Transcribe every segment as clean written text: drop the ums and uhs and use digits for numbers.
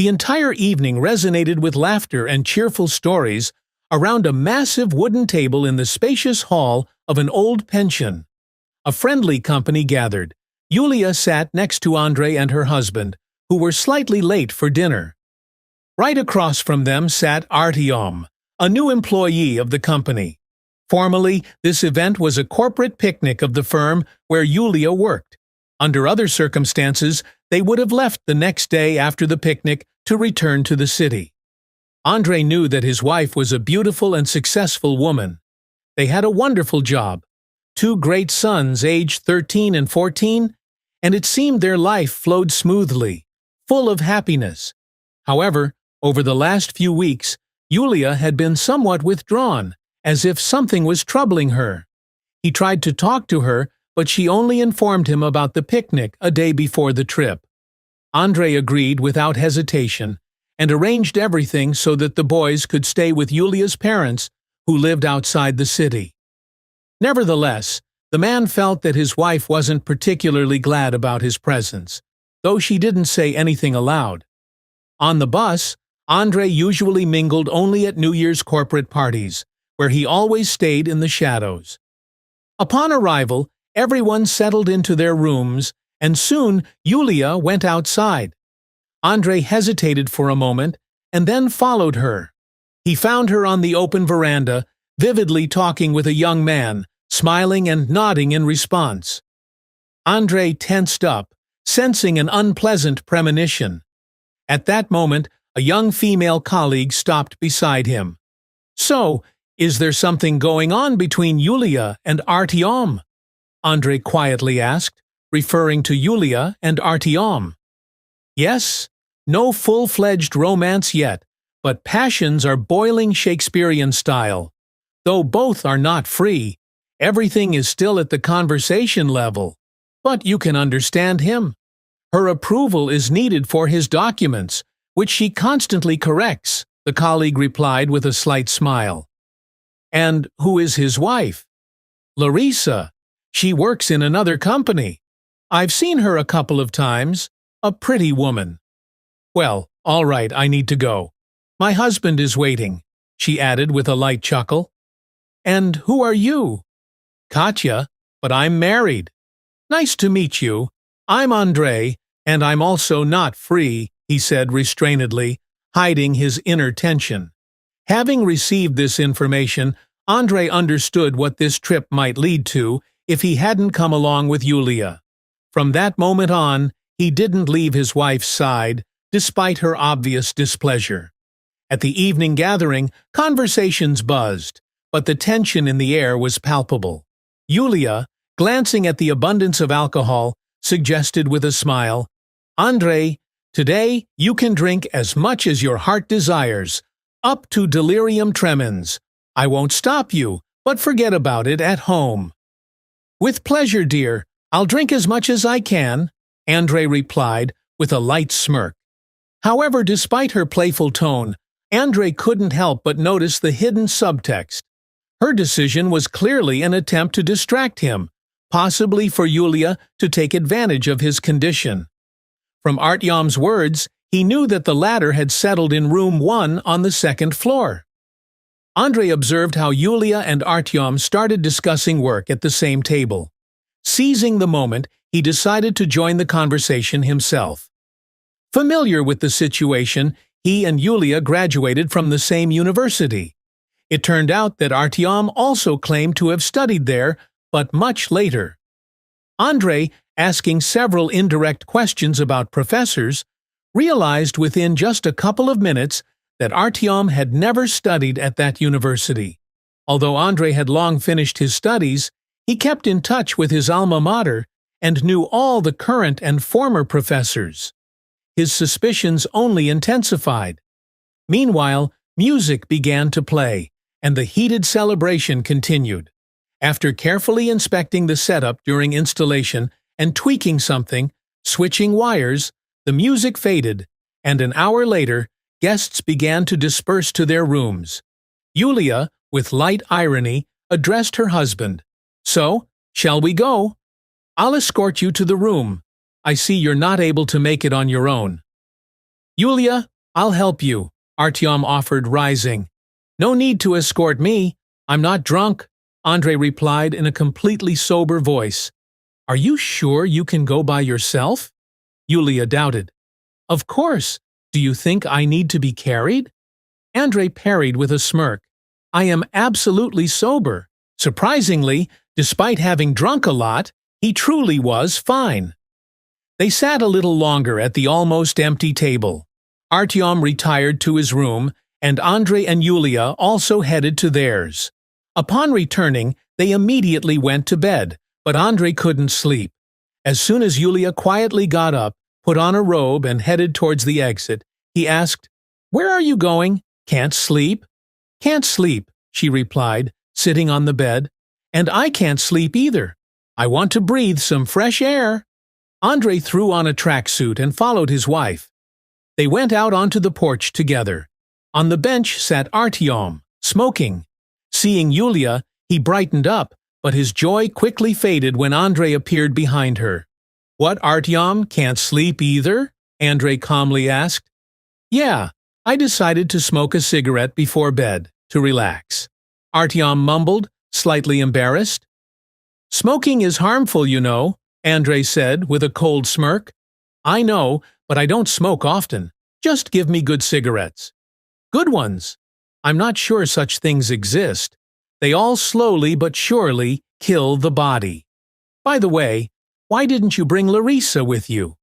The entire evening resonated with laughter and cheerful stories around a massive wooden table in the spacious hall of an old pension. A friendly company gathered. Yulia sat next to Andrei and her husband, who were slightly late for dinner. Right across from them sat Artyom, a new employee of the company. Formally, this event was a corporate picnic of the firm where Yulia worked. Under other circumstances, they would have left the next day after the picnic to return to the city. Andrei knew that his wife was a beautiful and successful woman. They had a wonderful job, 2 great sons aged 13 and 14, and it seemed their life flowed smoothly, full of happiness. However, over the last few weeks, Yulia had been somewhat withdrawn, as if something was troubling her. He tried to talk to her, but she only informed him about the picnic a day before the trip. Andrei agreed without hesitation and arranged everything so that the boys could stay with Yulia's parents, who lived outside the city. Nevertheless, the man felt that his wife wasn't particularly glad about his presence, though she didn't say anything aloud. On the bus, Andrei usually mingled only at New Year's corporate parties, where he always stayed in the shadows. Upon arrival, everyone settled into their rooms, and soon Yulia went outside. Andrei hesitated for a moment, and then followed her. He found her on the open veranda, vividly talking with a young man, smiling and nodding in response. Andrei tensed up, sensing an unpleasant premonition. At that moment, a young female colleague stopped beside him. "So, is there something going on between Yulia and Artyom?" Andrei quietly asked, referring to Yulia and Artyom. "Yes, no full-fledged romance yet, but passions are boiling Shakespearean style. Though both are not free, everything is still at the conversation level. But you can understand him. Her approval is needed for his documents, which she constantly corrects," the colleague replied with a slight smile. "And who is his wife?" "Larissa. She works in another company. I've seen her a couple of times. A pretty woman." "Well, all right, I need to go. My husband is waiting," she added with a light chuckle. "And who are you?" "Katya, but I'm married." "Nice to meet you. I'm Andrei, and I'm also not free," he said restrainedly, hiding his inner tension. Having received this information, Andrei understood what this trip might lead to if he hadn't come along with Yulia. From that moment on, he didn't leave his wife's side, despite her obvious displeasure. At the evening gathering, conversations buzzed, but the tension in the air was palpable. Yulia, glancing at the abundance of alcohol, suggested with a smile, "Andrei, today you can drink as much as your heart desires, up to delirium tremens. I won't stop you, but forget about it at home." "With pleasure, dear. I'll drink as much as I can," Andrei replied with a light smirk. However, despite her playful tone, Andrei couldn't help but notice the hidden subtext. Her decision was clearly an attempt to distract him, possibly for Yulia to take advantage of his condition. From Artyom's words, he knew that the latter had settled in room 1 on the 2nd floor. Andrei observed how Yulia and Artyom started discussing work at the same table. Seizing the moment, he decided to join the conversation himself. Familiar with the situation, he and Yulia graduated from the same university. It turned out that Artyom also claimed to have studied there, but much later. Andrei, asking several indirect questions about professors, realized within just a couple of minutes that Artyom had never studied at that university. Although Andrei had long finished his studies, he kept in touch with his alma mater and knew all the current and former professors. His suspicions only intensified. Meanwhile, music began to play, and the heated celebration continued. After carefully inspecting the setup during installation and tweaking something, switching wires, the music faded, and an hour later, guests began to disperse to their rooms. Yulia, with light irony, addressed her husband. "So, shall we go? I'll escort you to the room. I see you're not able to make it on your own." Yulia, I'll help you, Artyom offered, rising. No need to escort me. I'm not drunk, Andrei replied in a completely sober voice. Are you sure you can go by yourself? Yulia doubted. Of course. Do you think I need to be carried? Andrei parried with a smirk. I am absolutely sober. Surprisingly, despite having drunk a lot, he truly was fine. They sat a little longer at the almost empty table. Artyom retired to his room, and Andrei and Yulia also headed to theirs. Upon returning, they immediately went to bed, but Andrei couldn't sleep. As soon as Yulia quietly got up, put on a robe, and headed towards the exit, he asked, Where are you going? Can't sleep? Can't sleep, she replied, sitting on the bed. And I can't sleep either. I want to breathe some fresh air. Andrei threw on a tracksuit and followed his wife. They went out onto the porch together. On the bench sat Artyom, smoking. Seeing Yulia, he brightened up, but his joy quickly faded when Andrei appeared behind her. What, Artyom, can't sleep either? Andrei calmly asked. Yeah, I decided to smoke a cigarette before bed, to relax. Artyom mumbled, slightly embarrassed. Smoking is harmful, you know, Andrei said with a cold smirk. I know, but I don't smoke often. Just give me good cigarettes. Good ones. I'm not sure such things exist. They all slowly but surely kill the body. By the way, why didn't you bring Larissa with you?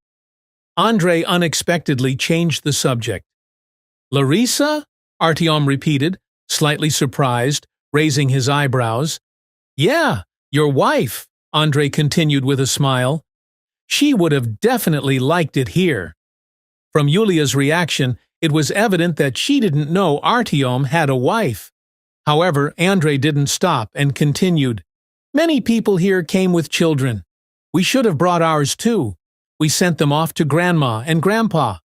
Andrei unexpectedly changed the subject. Larissa? Artyom repeated, slightly surprised, raising his eyebrows. Yeah, your wife, Andrei continued with a smile. She would have definitely liked it here. From Yulia's reaction, it was evident that she didn't know Artyom had a wife. However, Andrei didn't stop and continued. Many people here came with children. We should have brought ours too. We sent them off to Grandma and Grandpa.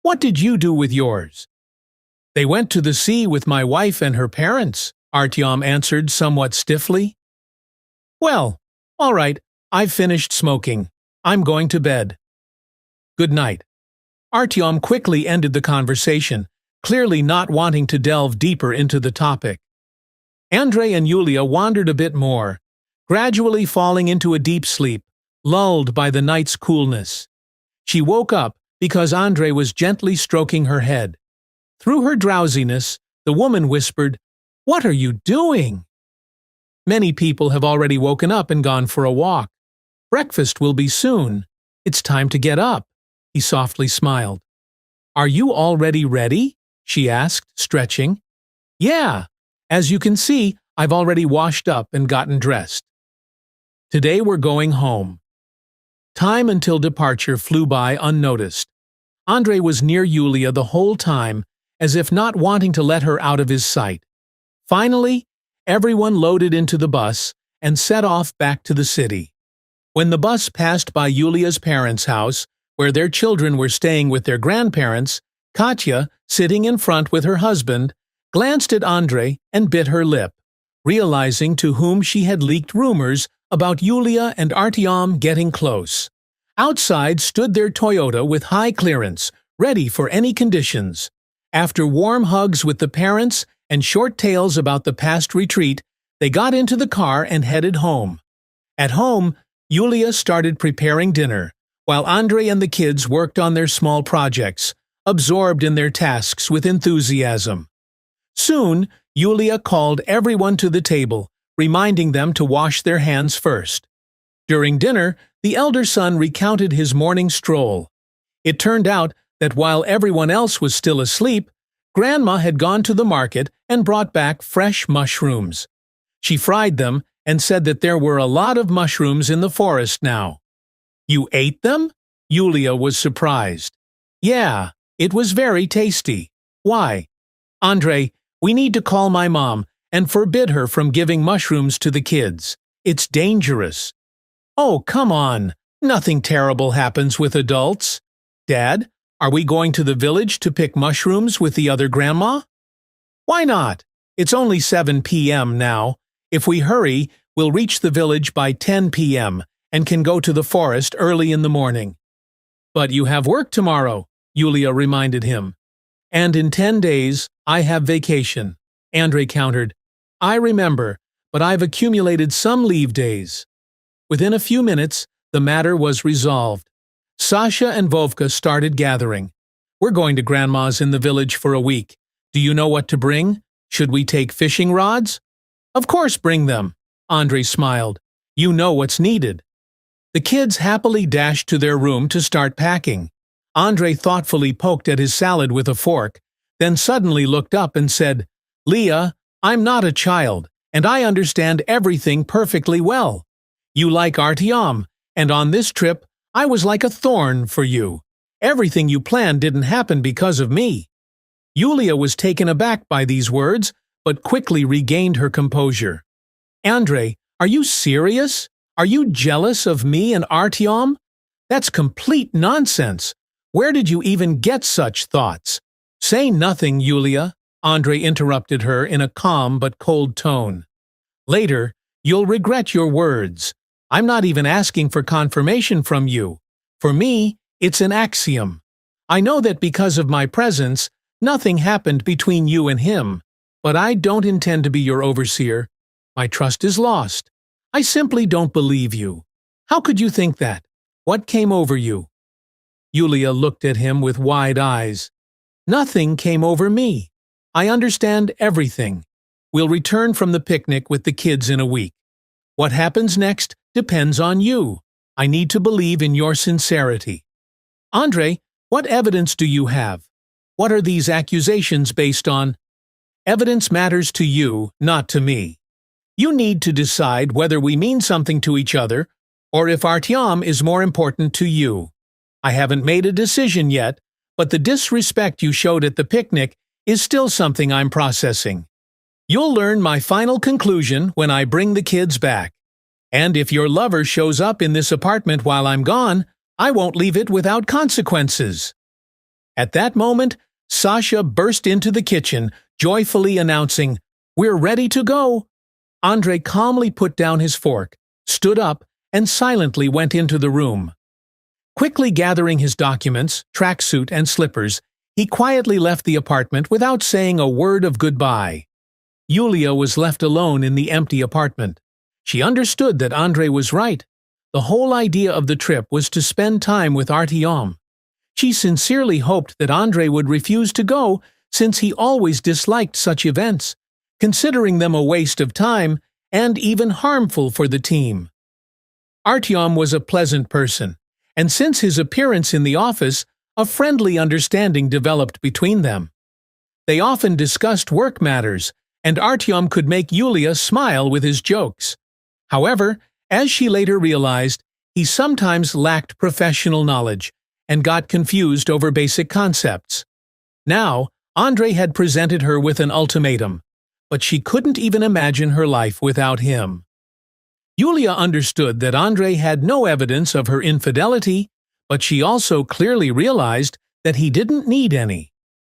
What did you do with yours? They went to the sea with my wife and her parents, Artyom answered somewhat stiffly. Well, all right, I've finished smoking. I'm going to bed. Good night. Artyom quickly ended the conversation, clearly not wanting to delve deeper into the topic. Andrei and Yulia wandered a bit more, gradually falling into a deep sleep, lulled by the night's coolness. She woke up because Andrei was gently stroking her head. Through her drowsiness, the woman whispered, What are you doing? Many people have already woken up and gone for a walk. Breakfast will be soon. It's time to get up, he softly smiled. Are you already ready? She asked, stretching. Yeah, as you can see, I've already washed up and gotten dressed. Today we're going home. Time until departure flew by unnoticed. Andrei was near Yulia the whole time, as if not wanting to let her out of his sight. Finally, everyone loaded into the bus and set off back to the city. When the bus passed by Yulia's parents' house, where their children were staying with their grandparents, Katya, sitting in front with her husband, glanced at Andrei and bit her lip, realizing to whom she had leaked rumors about Yulia and Artyom getting close. Outside stood their Toyota with high clearance, ready for any conditions. After warm hugs with the parents and short tales about the past retreat, they got into the car and headed home. At home, Yulia started preparing dinner, while Andrei and the kids worked on their small projects, absorbed in their tasks with enthusiasm. Soon, Yulia called everyone to the table, reminding them to wash their hands first. During dinner, the elder son recounted his morning stroll. It turned out that while everyone else was still asleep, Grandma had gone to the market and brought back fresh mushrooms. She fried them and said that there were a lot of mushrooms in the forest now. You ate them? Yulia was surprised. Yeah, it was very tasty. Why? Andrei, we need to call my mom and forbid her from giving mushrooms to the kids. It's dangerous. Oh, come on. Nothing terrible happens with adults. Dad, are we going to the village to pick mushrooms with the other grandma? Why not? It's only 7 p.m. now. If we hurry, we'll reach the village by 10 p.m. and can go to the forest early in the morning. But you have work tomorrow. Yulia reminded him. And in 10 days, I have vacation, Andrei countered. I remember, but I've accumulated some leave days. Within a few minutes, the matter was resolved. Sasha and Vovka started gathering. We're going to Grandma's in the village for a week. Do you know what to bring? Should we take fishing rods? Of course, bring them, Andrei smiled. You know what's needed. The kids happily dashed to their room to start packing. Andrei thoughtfully poked at his salad with a fork, then suddenly looked up and said, Leah, I'm not a child, and I understand everything perfectly well. You like Artyom, and on this trip, I was like a thorn for you. Everything you planned didn't happen because of me. Yulia was taken aback by these words, but quickly regained her composure. Andrei, are you serious? Are you jealous of me and Artyom? That's complete nonsense. Where did you even get such thoughts? Say nothing, Yulia, Andrei interrupted her in a calm but cold tone. Later, you'll regret your words. I'm not even asking for confirmation from you. For me, it's an axiom. I know that because of my presence, nothing happened between you and him, but I don't intend to be your overseer. My trust is lost. I simply don't believe you. How could you think that? What came over you? Yulia looked at him with wide eyes. Nothing came over me. I understand everything. We'll return from the picnic with the kids in a week. What happens next depends on you. I need to believe in your sincerity. Andrei, what evidence do you have? What are these accusations based on? Evidence matters to you, not to me. You need to decide whether we mean something to each other or if Artyom is more important to you. I haven't made a decision yet, but the disrespect you showed at the picnic is still something I'm processing. You'll learn my final conclusion when I bring the kids back. And if your lover shows up in this apartment while I'm gone, I won't leave it without consequences. At that moment, Sasha burst into the kitchen, joyfully announcing, We're ready to go. Andrei calmly put down his fork, stood up, and silently went into the room. Quickly gathering his documents, tracksuit, and slippers, he quietly left the apartment without saying a word of goodbye. Yulia was left alone in the empty apartment. She understood that Andrei was right. The whole idea of the trip was to spend time with Artyom. She sincerely hoped that Andrei would refuse to go, since he always disliked such events, considering them a waste of time and even harmful for the team. Artyom was a pleasant person, and since his appearance in the office, a friendly understanding developed between them. They often discussed work matters, and Artyom could make Yulia smile with his jokes. However, as she later realized, he sometimes lacked professional knowledge and got confused over basic concepts. Now, Andrei had presented her with an ultimatum, but she couldn't even imagine her life without him. Yulia understood that Andrei had no evidence of her infidelity, but she also clearly realized that he didn't need any.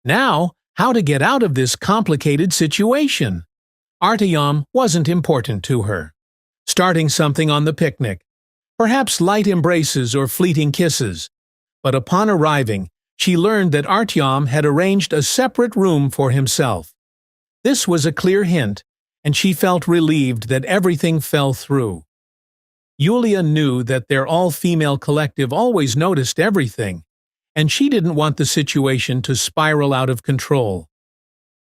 Now, how to get out of this complicated situation? Artyom wasn't important to her. Starting something on the picnic, perhaps light embraces or fleeting kisses. But upon arriving, she learned that Artyom had arranged a separate room for himself. This was a clear hint, and she felt relieved that everything fell through. Yulia knew that their all-female collective always noticed everything, and she didn't want the situation to spiral out of control.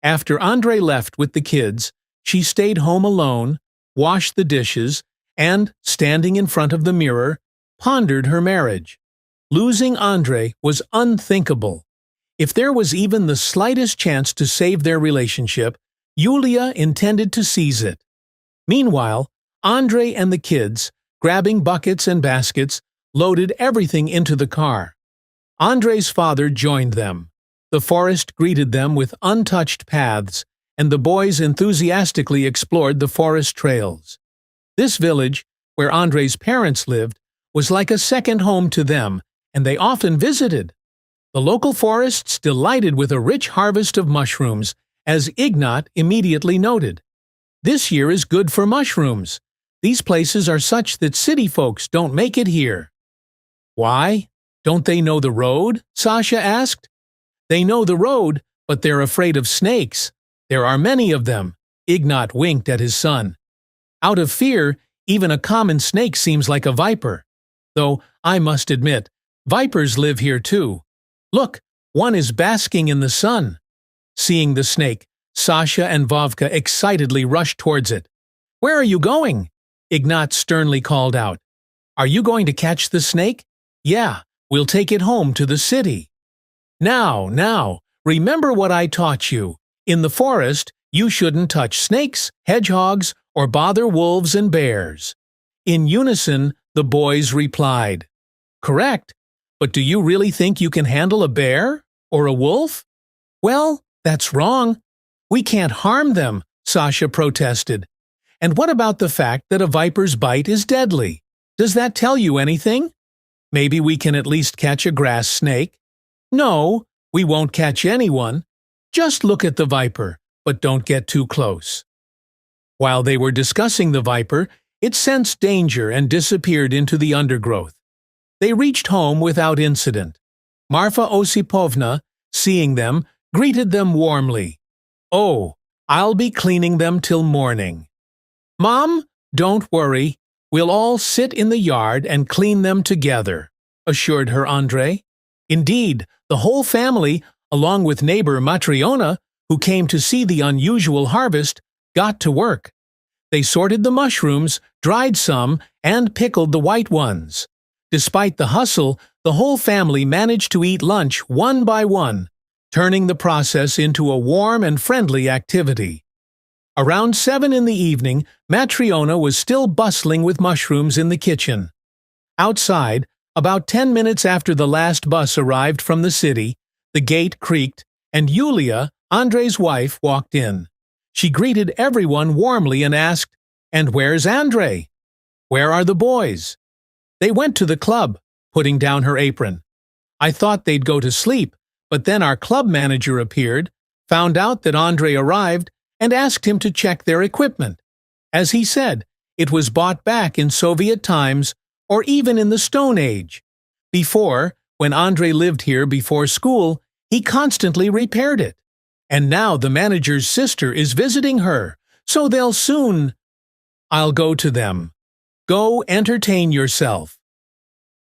After Andrei left with the kids, she stayed home alone, washed the dishes, and, standing in front of the mirror, pondered her marriage. Losing Andrei was unthinkable. If there was even the slightest chance to save their relationship, Yulia intended to seize it. Meanwhile, Andrei and the kids, grabbing buckets and baskets, loaded everything into the car. Andrei's father joined them. The forest greeted them with untouched paths, and the boys enthusiastically explored the forest trails. This village, where Andrei's parents lived, was like a second home to them, and they often visited. The local forests delighted with a rich harvest of mushrooms, as Ignat immediately noted. This year is good for mushrooms. These places are such that city folks don't make it here. Why? Don't they know the road? Sasha asked. They know the road, but they're afraid of snakes. There are many of them. Ignat winked at his son. Out of fear, even a common snake seems like a viper. Though, I must admit, vipers live here too. Look, one is basking in the sun. Seeing the snake, Sasha and Vovka excitedly rushed towards it. Where are you going? Ignat sternly called out. Are you going to catch the snake? Yeah, we'll take it home to the city. Now, remember what I taught you. In the forest, you shouldn't touch snakes, hedgehogs, or bother wolves and bears. In unison, the boys replied. Correct, but do you really think you can handle a bear? Or a wolf? Well, that's wrong. We can't harm them, Sasha protested. And what about the fact that a viper's bite is deadly? Does that tell you anything? Maybe we can at least catch a grass snake. No, we won't catch anyone. Just look at the viper, but don't get too close. While they were discussing the viper, it sensed danger and disappeared into the undergrowth. They reached home without incident. Marfa Osipovna, seeing them, greeted them warmly. Oh, I'll be cleaning them till morning. Mom, don't worry. We'll all sit in the yard and clean them together, assured her Andrei. Indeed, the whole family, along with neighbor Matryona, who came to see the unusual harvest, got to work. They sorted the mushrooms, dried some, and pickled the white ones. Despite the hustle, the whole family managed to eat lunch one by one, turning the process into a warm and friendly activity. Around 7 in the evening, Matryona was still bustling with mushrooms in the kitchen. Outside, about 10 minutes after the last bus arrived from the city, the gate creaked, and Yulia, Andrei's wife, walked in. She greeted everyone warmly and asked, "And where's Andrei? Where are the boys?" "They went to the club," putting down her apron. "I thought they'd go to sleep, but then our club manager appeared, found out that Andrei arrived, and asked him to check their equipment. As he said, it was bought back in Soviet times or even in the Stone Age. Before, when Andrei lived here before school, he constantly repaired it. And now the manager's sister is visiting her, so they'll soon. I'll go to them. Go entertain yourself."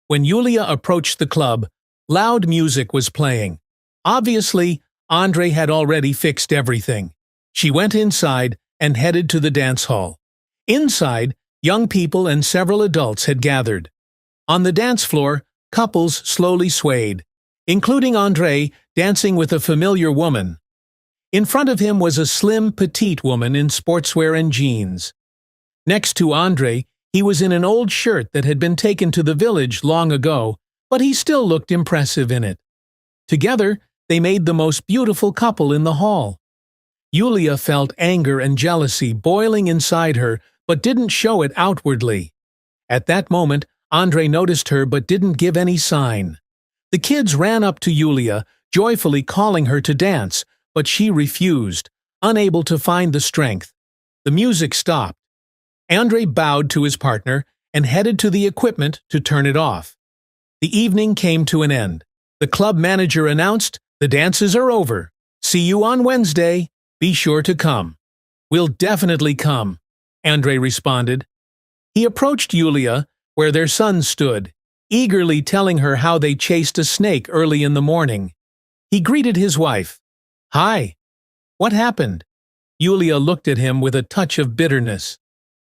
When Yulia approached the club, loud music was playing. Obviously, Andrei had already fixed everything. She went inside and headed to the dance hall. Inside, young people and several adults had gathered. On the dance floor, couples slowly swayed, including Andrei dancing with a familiar woman. In front of him was a slim, petite woman in sportswear and jeans. Next to Andrei, he was in an old shirt that had been taken to the village long ago, but he still looked impressive in it. Together, they made the most beautiful couple in the hall. Yulia felt anger and jealousy boiling inside her, but didn't show it outwardly. At that moment, Andrei noticed her but didn't give any sign. The kids ran up to Yulia, joyfully calling her to dance, but she refused, unable to find the strength. The music stopped. Andrei bowed to his partner and headed to the equipment to turn it off. The evening came to an end. The club manager announced, "The dances are over. See you on Wednesday. Be sure to come." "We'll definitely come," Andrei responded. He approached Yulia, where their son stood, eagerly telling her how they chased a snake early in the morning. He greeted his wife. "Hi. What happened?" Yulia looked at him with a touch of bitterness.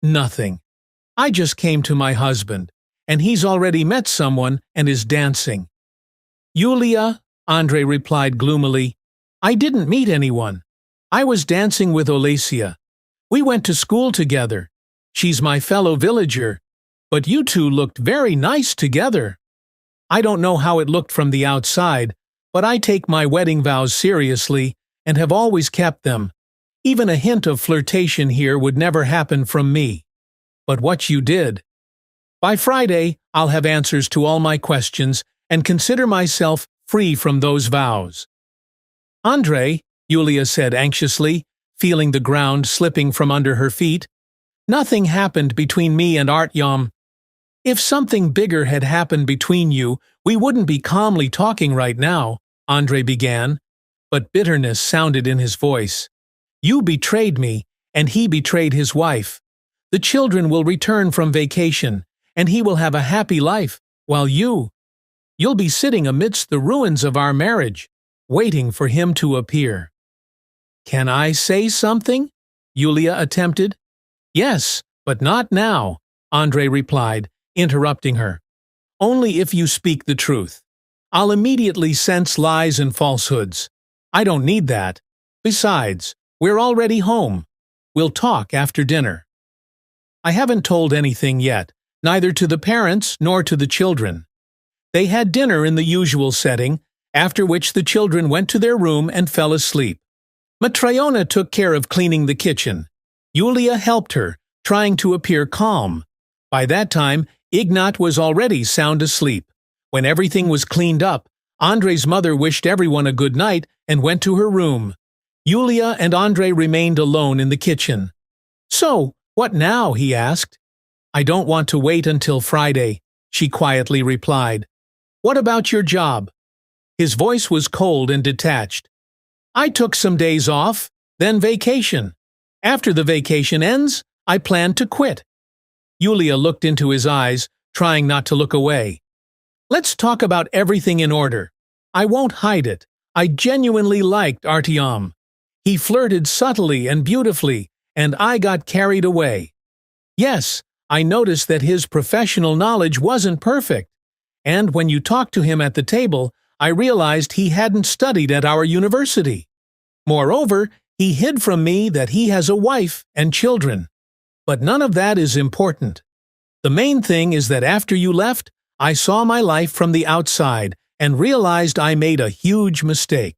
"Nothing. I just came to my husband, and he's already met someone and is dancing." "Yulia," Andrei replied gloomily, "I didn't meet anyone. I was dancing with Olesia. We went to school together. She's my fellow villager. But you two looked very nice together. I don't know how it looked from the outside, but I take my wedding vows seriously and have always kept them. Even a hint of flirtation here would never happen from me. But what you did. By Friday, I'll have answers to all my questions and consider myself free from those vows." "Andrei," Yulia said anxiously, feeling the ground slipping from under her feet, "nothing happened between me and Artyom." If something bigger had happened between you, we wouldn't be calmly talking right now, Andrei began, but bitterness sounded in his voice. You betrayed me, and he betrayed his wife. The children will return from vacation, and he will have a happy life, while you'll be sitting amidst the ruins of our marriage, waiting for him to appear. Can I say something? Yulia attempted. Yes, but not now, Andrei replied, interrupting her. Only if you speak the truth. I'll immediately sense lies and falsehoods. I don't need that. Besides, we're already home. We'll talk after dinner. I haven't told anything yet, neither to the parents nor to the children. They had dinner in the usual setting, after which the children went to their room and fell asleep. Matryoshka took care of cleaning the kitchen. Yulia helped her, trying to appear calm. By that time, Ignat was already sound asleep. When everything was cleaned up, Andrei's mother wished everyone a good night and went to her room. Yulia and Andrei remained alone in the kitchen. So, what now? He asked. I don't want to wait until Friday, she quietly replied. What about your job? His voice was cold and detached. I took some days off, then vacation. After the vacation ends, I plan to quit. Yulia looked into his eyes, trying not to look away. Let's talk about everything in order. I won't hide it. I genuinely liked Artyom. He flirted subtly and beautifully, and I got carried away. Yes, I noticed that his professional knowledge wasn't perfect, and when you talked to him at the table, I realized he hadn't studied at our university. Moreover, he hid from me that he has a wife and children. But none of that is important. The main thing is that after you left, I saw my life from the outside and realized I made a huge mistake.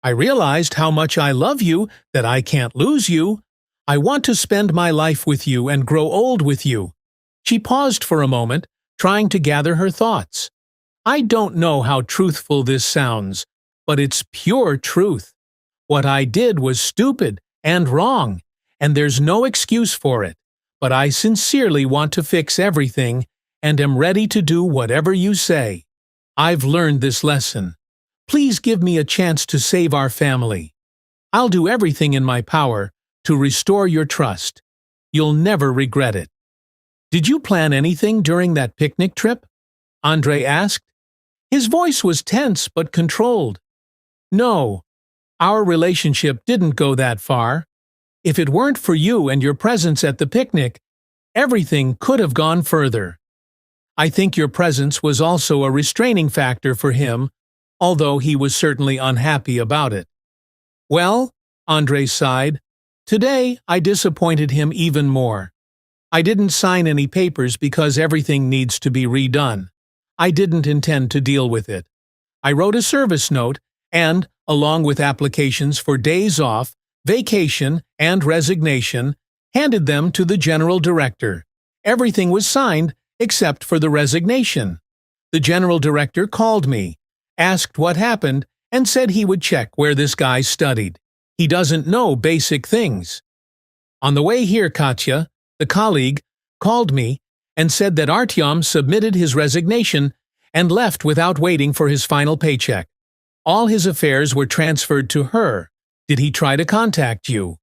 I realized how much I love you, that I can't lose you. I want to spend my life with you and grow old with you. She paused for a moment, trying to gather her thoughts. I don't know how truthful this sounds, but it's pure truth. What I did was stupid and wrong, and there's no excuse for it. But I sincerely want to fix everything and am ready to do whatever you say. I've learned this lesson. Please give me a chance to save our family. I'll do everything in my power to restore your trust. You'll never regret it. Did you plan anything during that picnic trip? Andrei asked. His voice was tense but controlled. No, our relationship didn't go that far. If it weren't for you and your presence at the picnic, everything could have gone further. I think your presence was also a restraining factor for him, although he was certainly unhappy about it. Well, Andrei sighed, today I disappointed him even more. I didn't sign any papers because everything needs to be redone. I didn't intend to deal with it. I wrote a service note and, along with applications for days off, vacation, and resignation, handed them to the general director. Everything was signed except for the resignation. The general director called me, asked what happened, and said he would check where this guy studied. He doesn't know basic things. On the way here, Katya, the colleague, called me and said that Artyom submitted his resignation and left without waiting for his final paycheck. All his affairs were transferred to her. Did he try to contact you?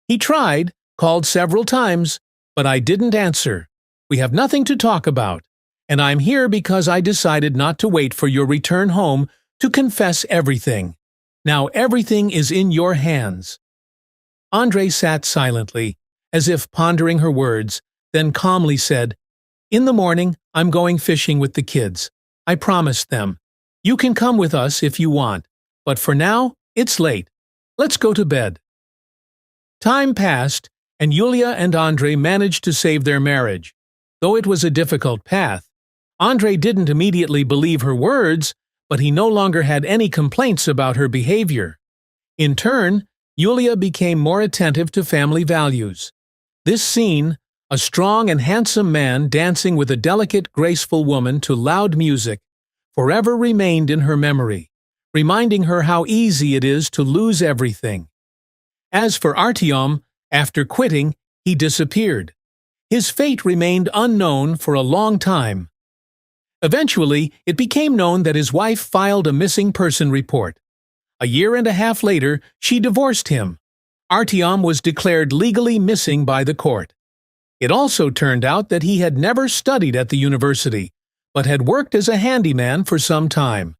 He tried, called several times, but I didn't answer. We have nothing to talk about, and I'm here because I decided not to wait for your return home to confess everything. Now everything is in your hands. Andrei sat silently, as if pondering her words, then calmly said, In the morning, I'm going fishing with the kids. I promised them. You can come with us if you want, but for now, it's late. Let's go to bed. Time passed, and Yulia and Andrei managed to save their marriage. Though it was a difficult path, Andrei didn't immediately believe her words, but he no longer had any complaints about her behavior. In turn, Yulia became more attentive to family values. This scene, a strong and handsome man dancing with a delicate, graceful woman to loud music, forever remained in her memory, reminding her how easy it is to lose everything. As for Artyom, after quitting, he disappeared. His fate remained unknown for a long time. Eventually, it became known that his wife filed a missing person report. A year and a half later, she divorced him. Artyom was declared legally missing by the court. It also turned out that he had never studied at the university, but had worked as a handyman for some time.